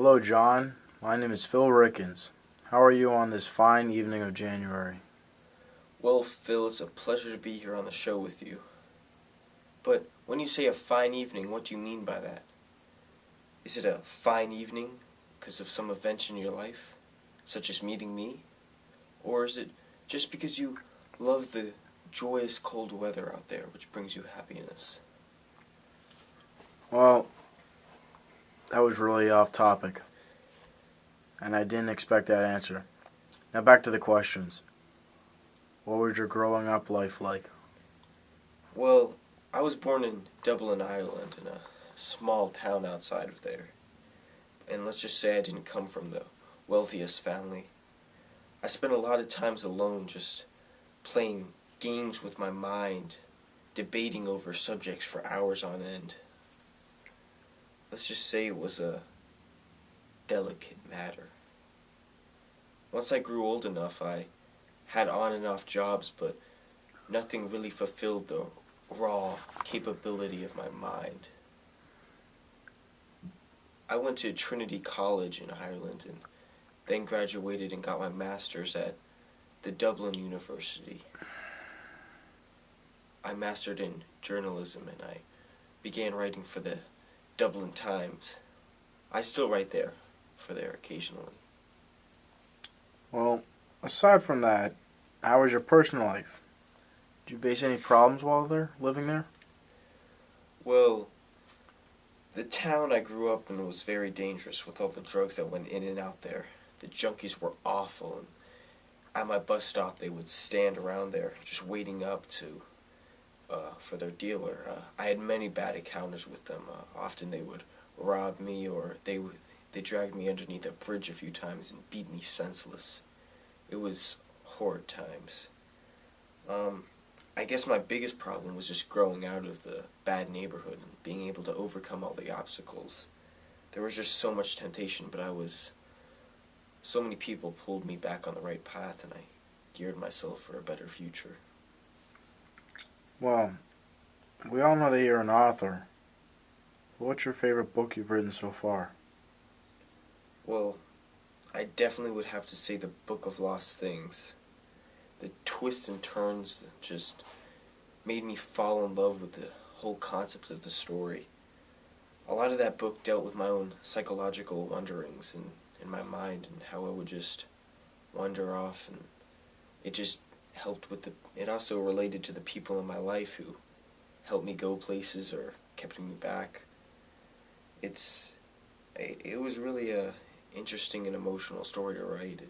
Hello, John. My name is Phil Rickens. How are you on this fine evening of January? Well, Phil, it's a pleasure to be here on the show with you. But when you say a fine evening, what do you mean by that? Is it a fine evening because of some event in your life, such as meeting me? Or is it just because you love the joyous cold weather out there, which brings you happiness? Well, that was really off topic, and I didn't expect that answer. Now back to the questions. What was your growing up life like? Well, I was born in Dublin, Ireland, in a small town outside of there. And let's just say I didn't come from the wealthiest family. I spent a lot of times alone just playing games with my mind, debating over subjects for hours on end. Let's just say it was a delicate matter. Once I grew old enough, I had on and off jobs, but nothing really fulfilled the raw capability of my mind. I went to Trinity College in Ireland and then graduated and got my master's at the Dublin University. I mastered in journalism and I began writing for the Dublin Times. I still write there, for there occasionally. Well, aside from that, how was your personal life? Did you face any problems while living there? Well, the town I grew up in was very dangerous with all the drugs that went in and out there. The junkies were awful, and at my bus stop they would stand around there just waiting up for their dealer. I had many bad encounters with them. Often they would rob me, or they dragged me underneath a bridge a few times and beat me senseless. It was horrid times. I guess my biggest problem was just growing out of the bad neighborhood and being able to overcome all the obstacles. There was just so much temptation, but so many people pulled me back on the right path, and I geared myself for a better future. Well, we all know that you're an author. What's your favorite book you've written so far? Well, I definitely would have to say the Book of Lost Things. The twists and turns just made me fall in love with the whole concept of the story. A lot of that book dealt with my own psychological wanderings in my mind and how I would just wander off, and it just it also related to the people in my life who helped me go places or kept me back. It was really a interesting and emotional story to write.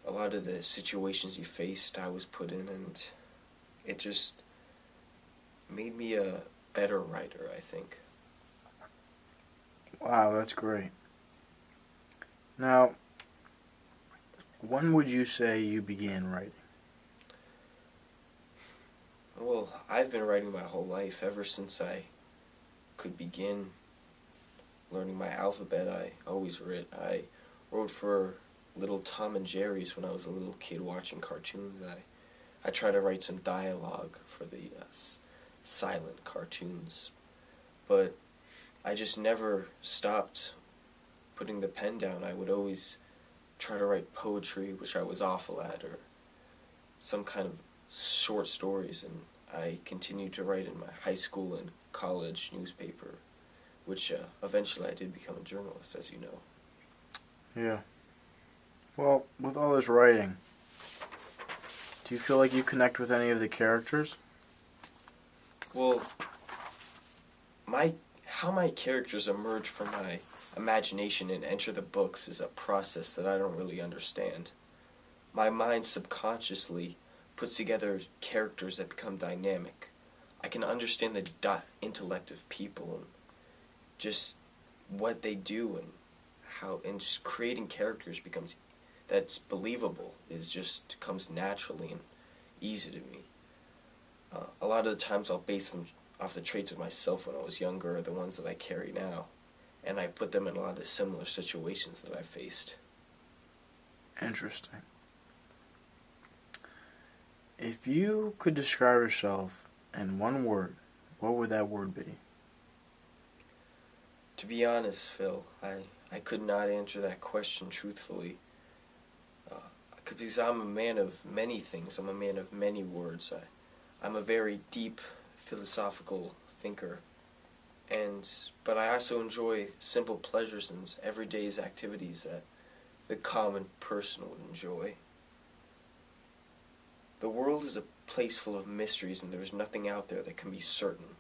A lot of the situations he faced I was put in, and it just made me a better writer, I think. Wow, that's great. Now, when would you say you began writing? Well, I've been writing my whole life, ever since I could begin learning my alphabet. I always wrote. I wrote for little Tom and Jerry's when I was a little kid watching cartoons. I tried to write some dialogue for the silent cartoons, but I just never stopped putting the pen down. I would always try to write poetry, which I was awful at, or some kind of short stories, and I continued to write in my high school and college newspaper, which eventually I did become a journalist, as you know. Yeah. Well, with all this writing, do you feel like you connect with any of the characters? Well, how my characters emerge from my imagination and enter the books is a process that I don't really understand. My mind subconsciously puts together characters that become dynamic. I can understand the intellect of people and just what they do, and just creating characters that's believable comes naturally and easy to me. A lot of the times I'll base them off the traits of myself when I was younger, or the ones that I carry now, and I put them in a lot of similar situations that I faced. Interesting. If you could describe yourself in one word, what would that word be? To be honest, Phil, I could not answer that question truthfully. Because I'm a man of many things. I'm a man of many words. I'm a very deep philosophical thinker. But I also enjoy simple pleasures and everyday's activities that the common person would enjoy. The world is a place full of mysteries, and there's nothing out there that can be certain.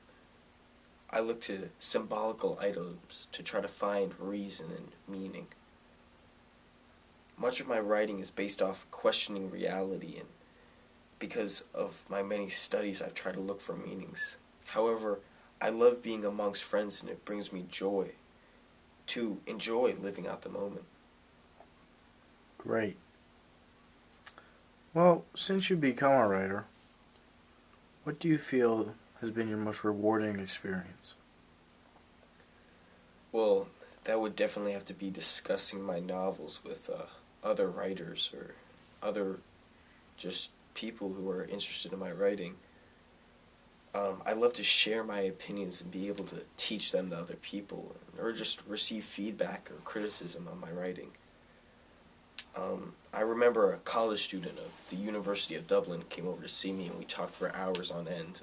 I look to symbolical items to try to find reason and meaning. Much of my writing is based off questioning reality, and because of my many studies, I've tried to look for meanings. However, I love being amongst friends, and it brings me joy to enjoy living out the moment. Great. Well, since you've become a writer, what do you feel has been your most rewarding experience? Well, that would definitely have to be discussing my novels with other writers or other just people who are interested in my writing. I love to share my opinions and be able to teach them to other people, or just receive feedback or criticism on my writing. I remember a college student of the University of Dublin came over to see me, and we talked for hours on end.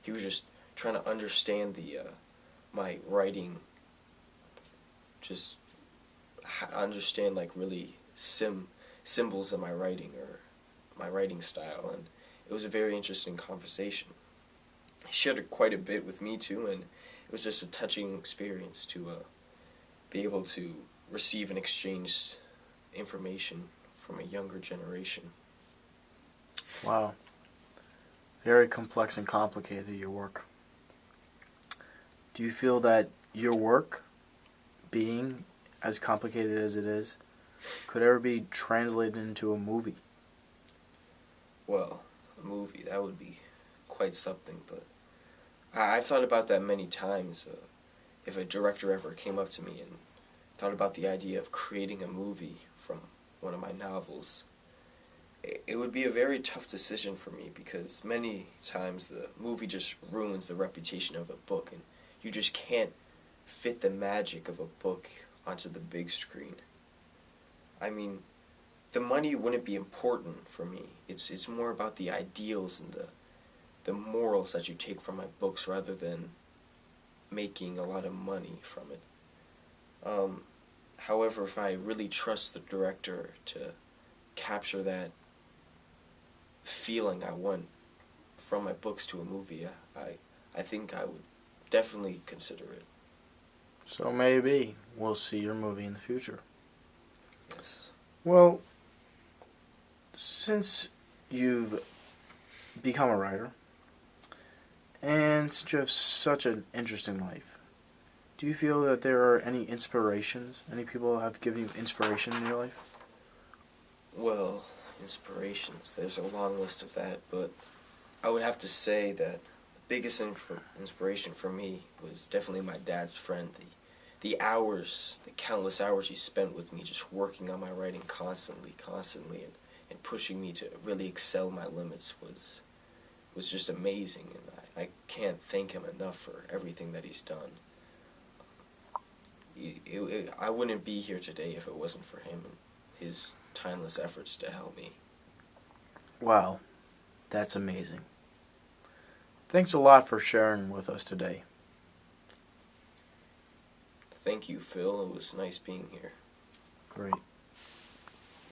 He was just trying to understand my writing, just understand like really symbols in my writing or my writing style, and it was a very interesting conversation. He shared quite a bit with me too, and it was just a touching experience to be able to receive and exchange information from a younger generation. Wow. Very complex and complicated, your work. Do you feel that your work, being as complicated as it is, could ever be translated into a movie? Well, a movie, that would be quite something, but I've thought about that many times. If a director ever came up to me and thought about the idea of creating a movie from one of my novels, it would be a very tough decision for me, because many times the movie just ruins the reputation of a book, and you just can't fit the magic of a book onto the big screen. I mean, the money wouldn't be important for me. It's more about the ideals and the morals that you take from my books, rather than making a lot of money from it. However, if I really trust the director to capture that feeling I want from my books to a movie, I think I would definitely consider it. So maybe we'll see your movie in the future. Yes. Well, since you've become a writer, and since you have such an interesting life, do you feel that there are any inspirations? Any people have given you inspiration in your life? Well, inspirations, there's a long list of that, but I would have to say that the biggest inspiration for me was definitely my dad's friend. The hours, the countless hours he spent with me just working on my writing constantly, and pushing me to really excel my limits was just amazing, and I can't thank him enough for everything that he's done. I wouldn't be here today if it wasn't for him and his timeless efforts to help me. Wow, that's amazing. Thanks a lot for sharing with us today. Thank you, Phil. It was nice being here. Great.